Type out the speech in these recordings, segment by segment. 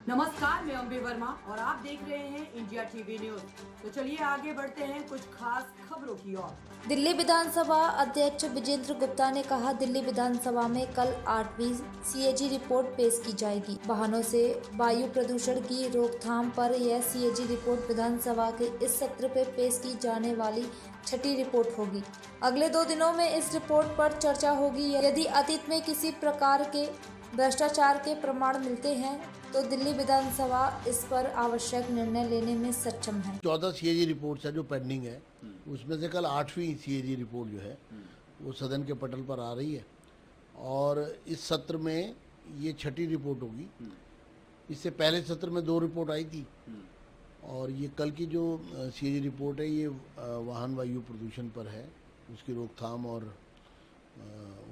नमस्कार, मैं अम्बे वर्मा और आप देख रहे हैं इंडिया टीवी न्यूज। तो चलिए आगे बढ़ते हैं कुछ खास खबरों की ओर। दिल्ली विधानसभा अध्यक्ष विजेंद्र गुप्ता ने कहा, दिल्ली विधानसभा में कल 8वीं सीएजी रिपोर्ट पेश की जाएगी। वाहनों से वायु प्रदूषण की रोकथाम पर यह सीएजी रिपोर्ट विधानसभा के इस सत्र पे पेश की जाने वाली छठी रिपोर्ट होगी। अगले 2 दिनों में इस रिपोर्ट पर चर्चा होगी। यदि अतीत में किसी प्रकार के भ्रष्टाचार के प्रमाण मिलते हैं तो दिल्ली विधानसभा इस पर आवश्यक निर्णय लेने में सक्षम है। 14 सीएजी रिपोर्ट है जो पेंडिंग है, उसमें से कल 8वीं सीएजी रिपोर्ट जो है वो सदन के पटल पर आ रही है और इस सत्र में ये छठी रिपोर्ट होगी। इससे पहले सत्र में 2 रिपोर्ट आई थी और ये कल की जो सीएजी रिपोर्ट है ये वाहन वायु प्रदूषण पर है, उसकी रोकथाम और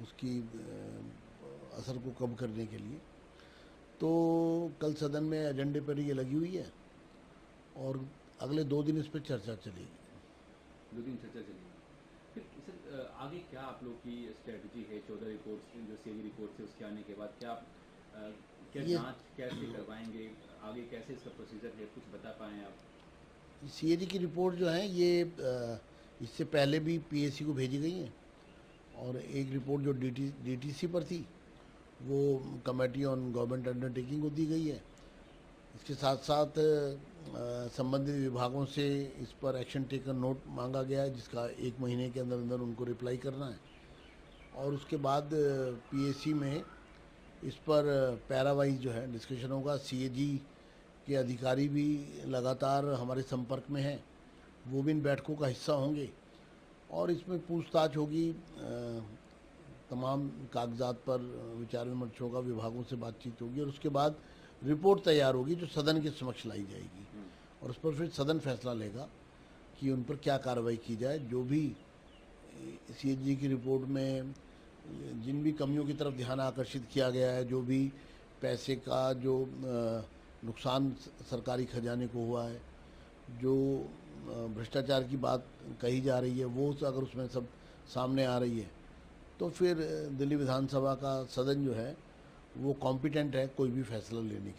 उसकी असर को कम करने के लिए। तो कल सदन में एजेंडे पर ये लगी हुई है और अगले 2 दिन इस पर चर्चा चलेगी। 2 दिन चर्चा चलेगी। फिर सर आगे क्या आप लोग की स्ट्रेटजी है? 14 रिपोर्ट्स जो सीएजी रिपोर्ट से उसके आने के बाद क्या जांच कैसे करवाएंगे, आगे कैसे इसका प्रोसीजर है, कुछ बता पाएँ आप? सीएजी की रिपोर्ट जो है ये इससे पहले भी पीएससी को भेजी गई है और एक रिपोर्ट जो डीटीसी पर थी वो कमेटी ऑन गवर्नमेंट अंडरटेकिंग को दी गई है। इसके साथ साथ संबंधित विभागों से इस पर एक्शन टेकन नोट मांगा गया है जिसका 1 महीने के अंदर अंदर उनको रिप्लाई करना है और उसके बाद पीएससी में इस पर पैरावाइज जो है डिस्कशन होगा। सीएजी के अधिकारी भी लगातार हमारे संपर्क में हैं, वो भी इन बैठकों का हिस्सा होंगे और इसमें पूछताछ होगी, तमाम कागजात पर विचार विमर्श होगा, विभागों से बातचीत होगी और उसके बाद रिपोर्ट तैयार होगी जो सदन के समक्ष लाई जाएगी और उस पर फिर सदन फैसला लेगा कि उन पर क्या कार्रवाई की जाए। जो भी सीएजी की रिपोर्ट में जिन भी कमियों की तरफ ध्यान आकर्षित किया गया है, जो भी पैसे का जो नुकसान सरकारी खजाने को हुआ है, जो भ्रष्टाचार की बात कही जा रही है, वो अगर उसमें सब सामने आ रही है तो फिर दिल्ली विधानसभा का सदन जो है वो कॉम्पिटेंट है कोई भी फैसला लेने के